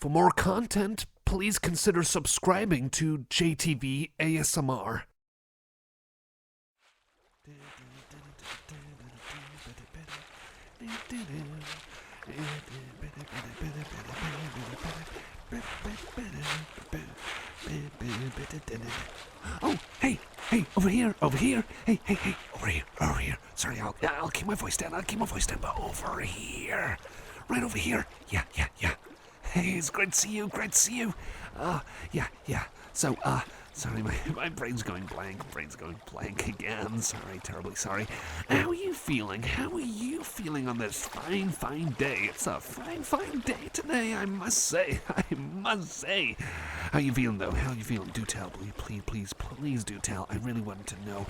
For more content, please consider subscribing to JTV ASMR. Oh, hey, over here, hey, over here. Sorry, I'll keep my voice down, but over here, right over here. Yeah. Hey, it's great to see you. Yeah. So, sorry, my brain's going blank again. Sorry, terribly sorry. How are you feeling on this fine day? It's a fine day today, I must say. How you feeling, though? Do tell, please do tell. I really wanted to know.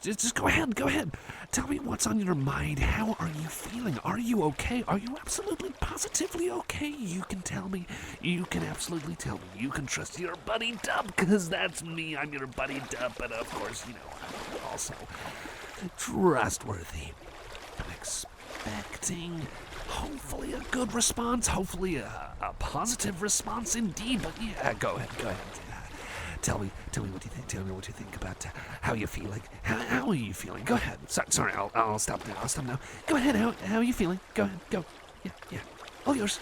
Just go ahead. Tell me what's on your mind. How are you feeling? Are you okay? Are you absolutely, positively okay? You can tell me. You can absolutely tell me. You can trust your buddy Dub, because that's me. I'm your buddy Dub, but of course, I'm also trustworthy. I'm expecting hopefully a good response, hopefully a positive response indeed, but yeah, go ahead. Tell me what you think about how you're feeling. How are you feeling? Go ahead. Sorry, I'll stop now. Go ahead, how are you feeling? Go ahead, go. Yeah. All yours.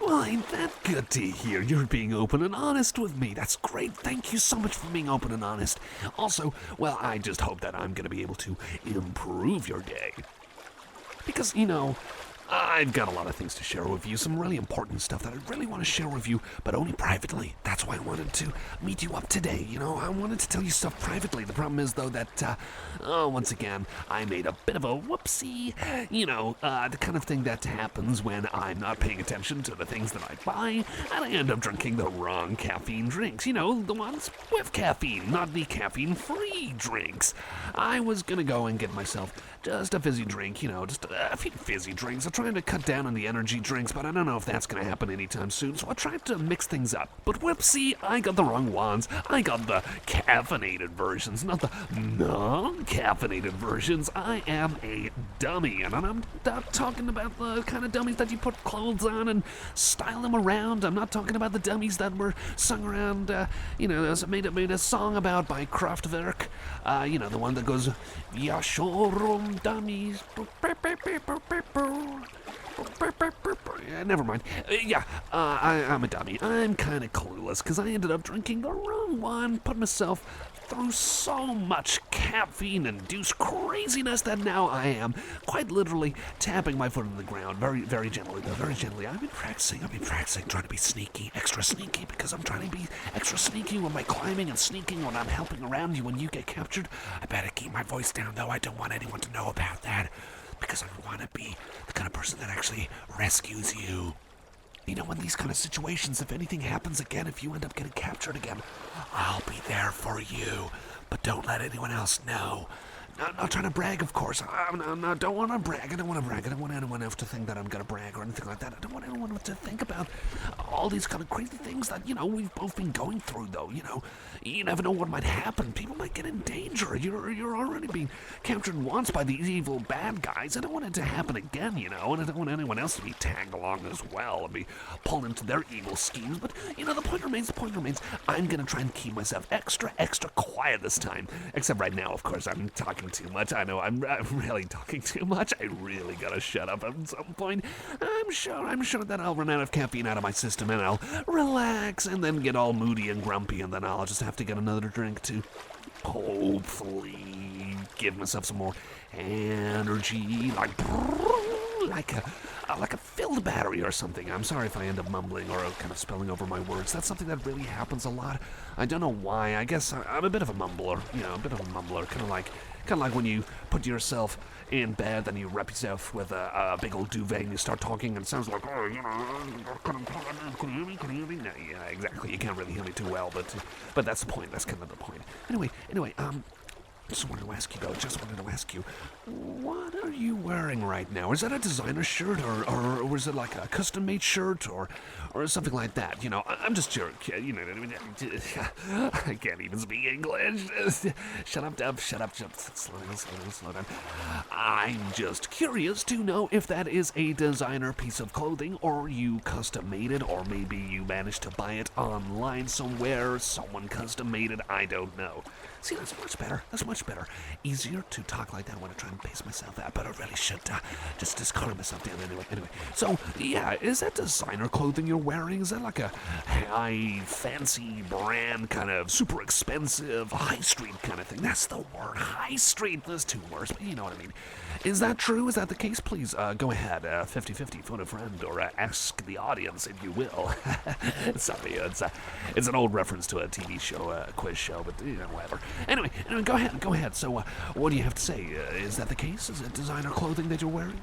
Well, ain't that good to hear? You're being open and honest with me. That's great. Thank you so much for being open and honest. Also, well, I just hope that I'm going to be able to improve your day. Because, I've got a lot of things to share with you, some really important stuff that I really want to share with you, but only privately. That's why I wanted to meet you up today, I wanted to tell you stuff privately. The problem is, though, that, once again, I made a bit of a whoopsie, the kind of thing that happens when I'm not paying attention to the things that I buy, and I end up drinking the wrong caffeine drinks, the ones with caffeine, not the caffeine-free drinks. I was gonna go and get myself just a fizzy drink, just a few fizzy drinks. I'm trying to cut down on the energy drinks, but I don't know if that's going to happen anytime soon, so I tried to mix things up. But whoopsie, I got the wrong ones. I got the caffeinated versions, not the non-caffeinated versions. I am a dummy, and I'm not talking about the kind of dummies that you put clothes on and style them around. I'm not talking about the dummies that were sung around, made a song about by Kraftwerk. The one that goes, "Ja, shorum dummies." Never mind. I'm a dummy. I'm kind of clueless because I ended up drinking the wrong one, put myself through so much caffeine-induced craziness that now I am quite literally tapping my foot on the ground very, very gently, though, very gently. I've been practicing, trying to be sneaky, extra sneaky, because I'm trying to be extra sneaky when I'm climbing and sneaking when I'm helping around you when you get captured. I better keep my voice down, though. I don't want anyone to know about that, because I want to be the kind of person that actually rescues you. In these kind of situations, if anything happens again, if you end up getting captured again, I'll be there for you. But don't let anyone else know. Not trying to brag, of course. I don't want to brag. I don't want anyone else to think that I'm going to brag or anything like that. I don't want anyone to think about all these kind of crazy things that, we've both been going through, though. You never know what might happen. People might get in danger. You're already being captured once by these evil bad guys. I don't want it to happen again, and I don't want anyone else to be tagged along as well and be pulled into their evil schemes. But, the point remains. I'm going to try and keep myself extra quiet this time. Except right now, of course, I'm talking too much. I know I'm really talking too much. I really gotta shut up at some point. I'm sure that I'll run out of caffeine out of my system and I'll relax and then get all moody and grumpy, and then I'll just have to get another drink to hopefully give myself some more energy, like a filled battery or something. I'm sorry if I end up mumbling or kind of spelling over my words. That's something that really happens a lot. I don't know why. I guess I'm a bit of a mumbler. Kind of like when you put yourself in bed, then you wrap yourself with a big old duvet and you start talking and it sounds like, can you hear me? No, yeah, exactly. You can't really hear me too well, but that's the point. That's kind of the point. Anyway, Just wanted to ask you, though, what are you wearing right now? Is that a designer shirt, or was it like a custom-made shirt, or something like that? You know, I'm just your kid, you know what I mean? I can't even speak English. Shut up, Dub, shut up, slow down. I'm just curious to know if that is a designer piece of clothing, or you custom-made it, or maybe you managed to buy it online somewhere, someone custom-made it, I don't know. See, that's much better. Easier to talk like that when I try and pace myself out, but I really should just calm myself down anyway. So, yeah, is that designer clothing you're wearing? Is that like a high, fancy brand, kind of super expensive, high street kind of thing? That's the word, high street. There's two words, but you know what I mean. Is that true? Is that the case? Please, go ahead, 50-50, phone a friend, or ask the audience if you will. Sorry, it's an old reference to a TV show, quiz show, but, you know, whatever. Anyway, go ahead. So, what do you have to say? Is that the case? Is it designer clothing that you're wearing?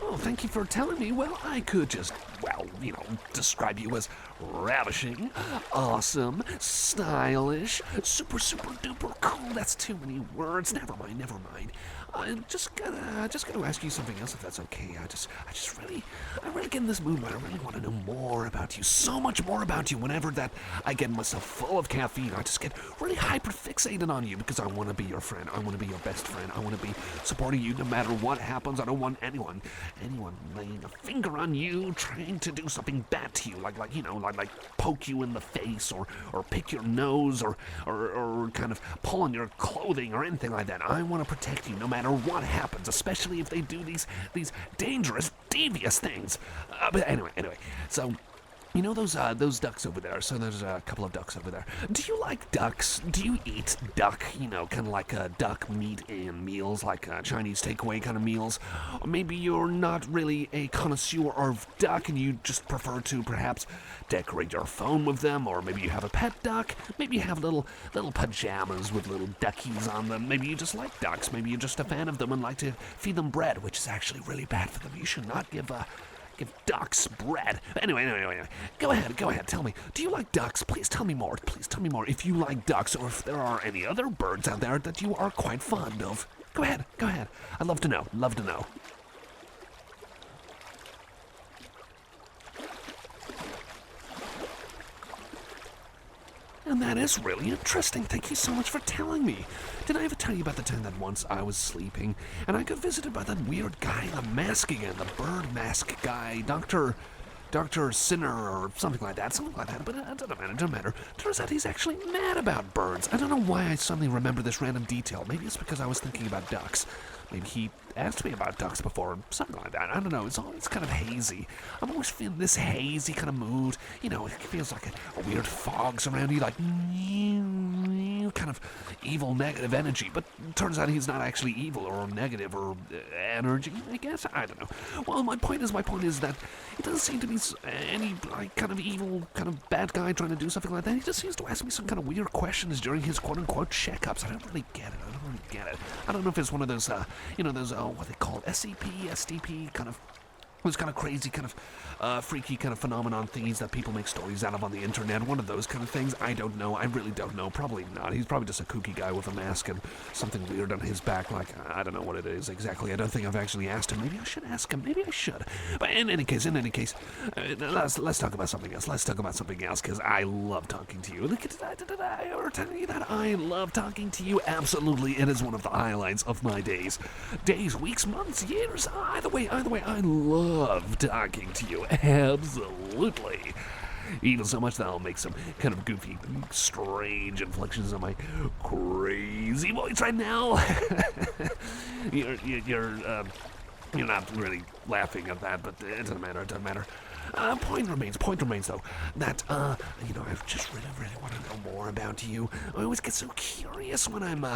Oh, thank you for telling me. Well, I could just, describe you as ravishing, awesome, stylish, super duper cool. That's too many words. Never mind. I just gotta ask you something else, if that's okay. I really get in this mood where I really want to know more about you. So much more about you. Whenever that I get myself full of caffeine, I just get really hyper fixated on you because I want to be your friend. I want to be your best friend. I want to be supporting you no matter what happens. I don't want anyone laying a finger on you, trying to do something bad to you, like poke you in the face or pick your nose or kind of pull on your clothing or anything like that. I want to protect you no matter what happens, especially if they do these dangerous, devious things. But anyway, so you know those ducks over there? So there's a couple of ducks over there. Do you like ducks? Do you eat duck? You know, kind of like duck meat in meals, like Chinese takeaway kind of meals? Or maybe you're not really a connoisseur of duck and you just prefer to perhaps decorate your phone with them, or maybe you have a pet duck. Maybe you have little pajamas with little duckies on them. Maybe you just like ducks. Maybe you're just a fan of them and like to feed them bread, which is actually really bad for them. You should not give ducks bread. Anyway, go ahead, tell me. Do you like ducks? Please tell me more. If you like ducks, or if there are any other birds out there that you are quite fond of. Go ahead. I'd love to know. And that is really interesting. Thank you so much for telling me. Did I ever tell you about the time that once I was sleeping and I got visited by that weird guy in the mask again, the bird mask guy, Dr. Sinner or something like that, but it doesn't matter. Turns out he's actually mad about birds. I don't know why I suddenly remember this random detail. Maybe it's because I was thinking about ducks. Maybe he asked me about ducks before, something like that. I don't know, it's kind of hazy. I'm always feeling this hazy kind of mood. You know, it feels like a weird fog surrounding you, like kind of evil, negative energy. But it turns out he's not actually evil or negative or energy, I guess. I don't know. Well, my point is that it doesn't seem to be any kind of evil, kind of bad guy trying to do something like that. He just seems to ask me some kind of weird questions during his quote-unquote checkups. I don't really get it. I don't know if it's one of those, what they call SCP, SDP, kind of those kind of crazy, kind of freaky kind of phenomenon things that people make stories out of on the internet. One of those kind of things. I don't know. I really don't know. Probably not. He's probably just a kooky guy with a mask and something weird on his back. Like, I don't know what it is exactly. I don't think I've actually asked him. Maybe I should ask him. Maybe I should. But in any case, let's talk about something else. Because I love talking to you. Did I ever tell you that I love talking to you? Absolutely. It is one of the highlights of my days. Days, weeks, months, years. Either way, I love talking to you. Absolutely. Even so much that I'll make some kind of goofy, strange inflections on my crazy voice right now. You're not really laughing at that, but it doesn't matter. Point remains though, that, I just really want to know more about you. I always get so curious when I'm,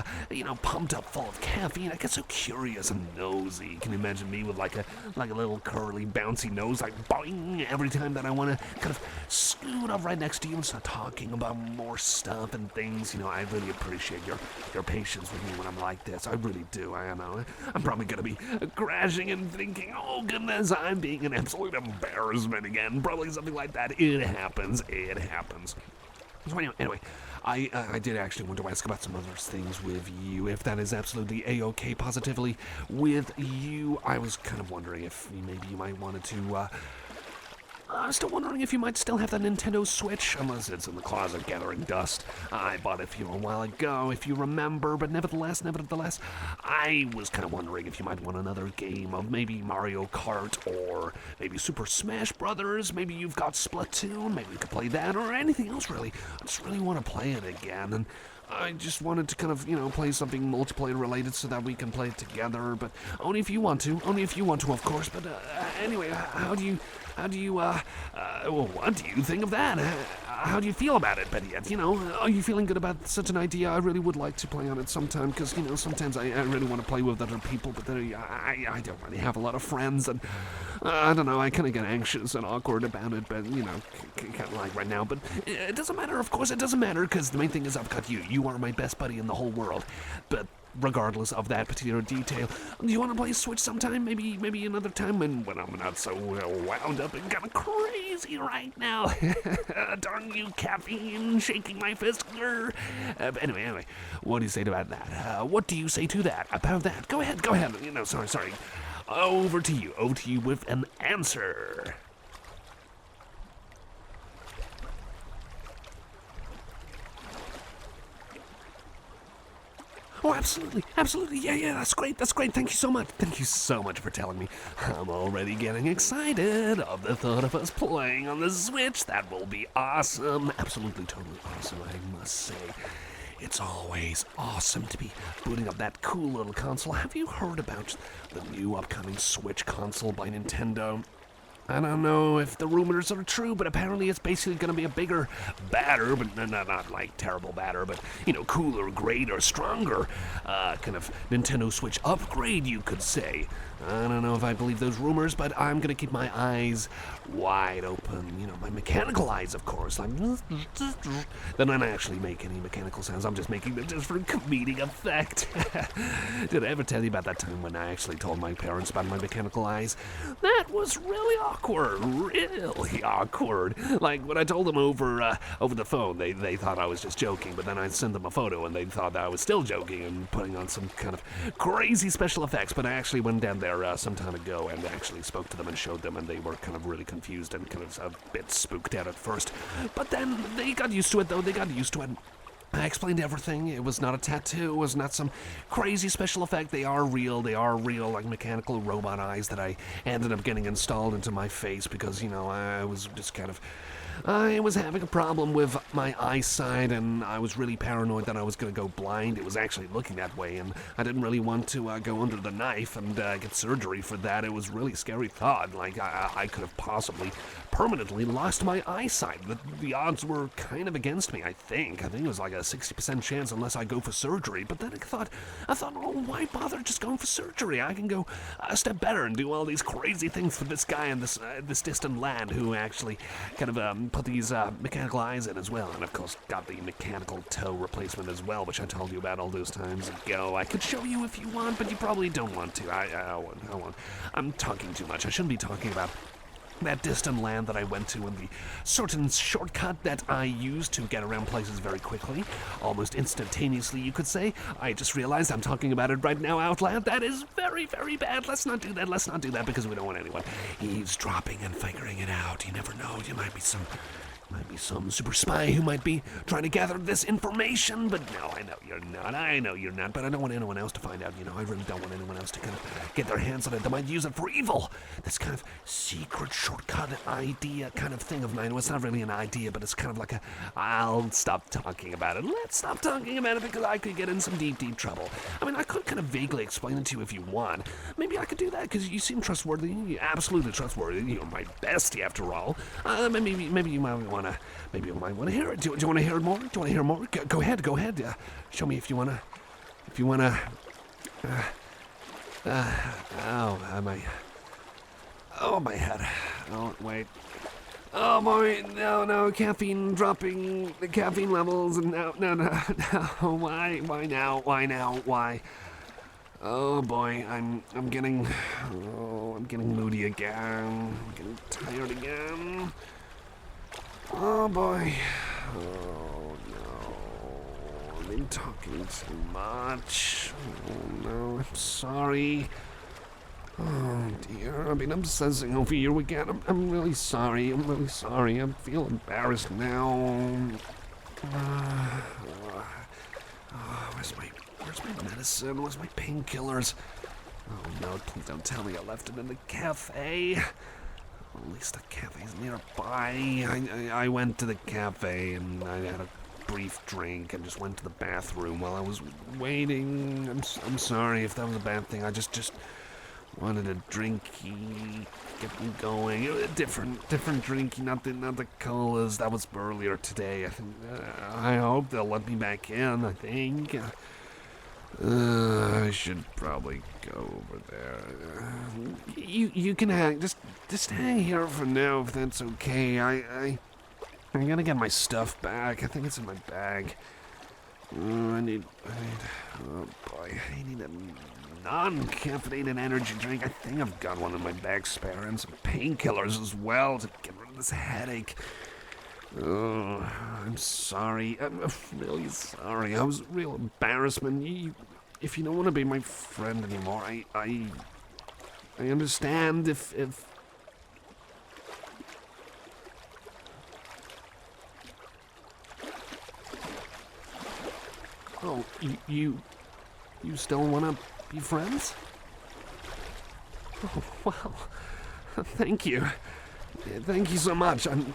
pumped up full of caffeine. I get so curious and nosy. Can you imagine me with like a little curly, bouncy nose, like boing, every time that I want to kind of scoot up right next to you and start talking about more stuff and things. I really appreciate your patience with me when I'm like this. I really do. I'm probably going to be crashing and thinking, oh goodness, I'm being an absolute embarrassment. apartment again. Probably something like that. It happens. So anyway, I did actually want to ask about some other things with you, if that is absolutely A-okay positively with you. I was kind of wondering if maybe you might wanted to, I'm still wondering if you might still have that Nintendo Switch, unless it's in the closet gathering dust. I bought it for you a while ago, if you remember, but nevertheless, I was kind of wondering if you might want another game of maybe Mario Kart or maybe Super Smash Brothers. Maybe you've got Splatoon, maybe we could play that, or anything else really. I just really want to play it again, and I just wanted to kind of, play something multiplayer related so that we can play it together, but only if you want to, of course. But anyway, what do you think of that? How do you feel about it, better yet? Are you feeling good about such an idea? I really would like to play on it sometime, because, sometimes I really want to play with other people, but I don't really have a lot of friends, and I don't know, I kind of get anxious and awkward about it, but, kind of like right now, but it doesn't matter, of course it doesn't matter, because the main thing is I've got you. You are my best buddy in the whole world, but regardless of that particular detail, do you want to play Switch sometime? Maybe another time when I'm not so wound up and kind of crazy right now. Darn you, caffeine, shaking my fist. But anyway, what do you say about that? What do you say to that? About that? Go ahead. Sorry. Over to you with an answer. Oh, absolutely. Yeah, that's great. Thank you so much for telling me. I'm already getting excited of the thought of us playing on the Switch. That will be awesome. Absolutely, totally awesome, I must say. It's always awesome to be booting up that cool little console. Have you heard about the new upcoming Switch console by Nintendo? I don't know if the rumors are true, but apparently it's basically going to be a bigger, badder, but not like terrible badder, but, cooler, greater, stronger, kind of Nintendo Switch upgrade, you could say. I don't know if I believe those rumors, but I'm going to keep my eyes wide open. My mechanical eyes, of course. Like, they don't actually make any mechanical sounds. I'm just making them just for comedic effect. Did I ever tell you about that time when I actually told my parents about my mechanical eyes? That was really awkward. Like, when I told them over the phone, they thought I was just joking, but then I sent them a photo, and they thought that I was still joking and putting on some kind of crazy special effects, but I actually went down there some time ago and actually spoke to them and showed them, and they were kind of really confused and kind of a bit spooked out at first. But then they got used to it, though. I explained everything. It was not a tattoo. It was not some crazy special effect. They are real, like mechanical robot eyes that I ended up getting installed into my face because, I was just kind of... I was having a problem with my eyesight, and I was really paranoid that I was going to go blind. It was actually looking that way, and I didn't really want to go under the knife and get surgery for that. It was a really scary thought. Like, I could have possibly permanently lost my eyesight. The odds were kind of against me, I think. I think it was like a 60% chance unless I go for surgery. But then I thought, oh, why bother just going for surgery? I can go a step better and do all these crazy things for this guy in this distant land who actually kind of put these mechanical eyes in as well, and of course got the mechanical toe replacement as well, which I told you about all those times ago. I could show you if you want, but you probably don't want to. I won't. I'm talking too much. I shouldn't be talking about that distant land that I went to and the certain shortcut that I used to get around places very quickly, almost instantaneously, you could say. I just realized I'm talking about it right now out loud. That is very, very bad. Let's not do that because we don't want anyone eavesdropping and figuring it out. You never know. You might be some super spy who might be trying to gather this information, but no, I know you're not, but I don't want anyone else to find out, I really don't want anyone else to kind of get their hands on it. They might use it for evil. This kind of secret shortcut idea kind of thing of mine. Well, it's not really an idea, but it's kind of like I'll stop talking about it. Let's stop talking about it because I could get in some deep, deep trouble. I mean, I could kind of vaguely explain it to you if you want. Maybe I could do that because you seem trustworthy. You're absolutely trustworthy. You're my bestie after all. Maybe you might want to hear it. Do you want to hear it more? Do you want to hear more? Go ahead. Show me if you want to. My head. Oh, wait. Oh boy, no, caffeine dropping the caffeine levels, and no. Why now? Oh boy, I'm getting moody again. I'm getting tired again. Oh boy. Oh no. I've been talking too much. Oh no, I'm sorry. Oh dear, I've been obsessing over you again. I'm really sorry. I'm really sorry. I feel embarrassed now. Where's my medicine? Where's my painkillers? Oh no, please don't tell me I left them in the cafe. Well, at least the cafe's nearby. I went to the cafe and I had a brief drink and just went to the bathroom while I was waiting. I'm sorry if that was a bad thing. I just wanted a drinky, get me going. A different drinky, not the colas that was earlier today. I hope they'll let me back in. I think. I should probably go over there. You can hang. Just hang here for now if that's okay. I gotta get my stuff back. I think it's in my bag. I need. Oh boy, I need a non-caffeinated energy drink. I think I've got one in my bag spare, and some painkillers as well to get rid of this headache. Oh, I'm sorry. I'm really sorry. I was a real embarrassment. If you don't want to be my friend anymore, I understand if Oh, you still want to be friends? Oh, wow. Thank you. Thank you so much. I'm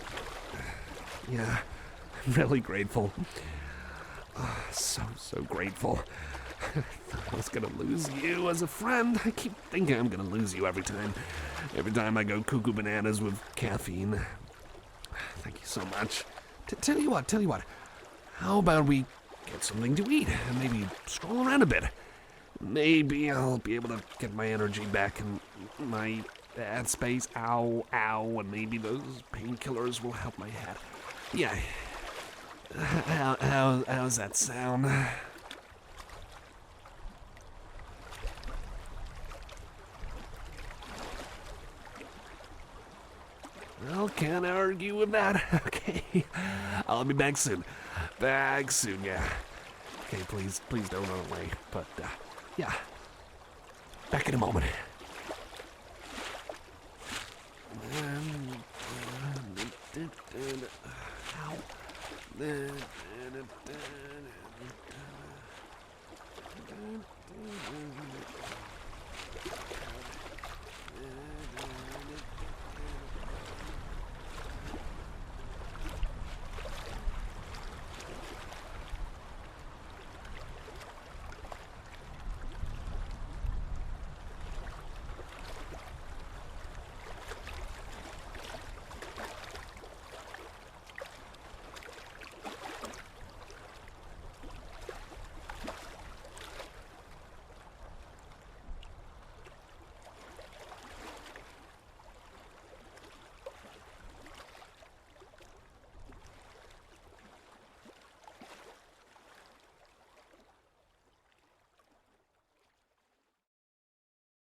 really grateful. Oh, so grateful. I was gonna lose you as a friend. I keep thinking I'm gonna lose you every time I go cuckoo bananas with caffeine. Thank you so much. Tell you what. How about we get something to eat and maybe stroll around a bit? Maybe I'll be able to get my energy back and my bad space. Ow, and maybe those painkillers will help my head. Yeah. How's that sound? Well, can't argue with that. Okay. I'll be back soon. Yeah. Okay, please don't run away. But, yeah. Back in a moment. Ow.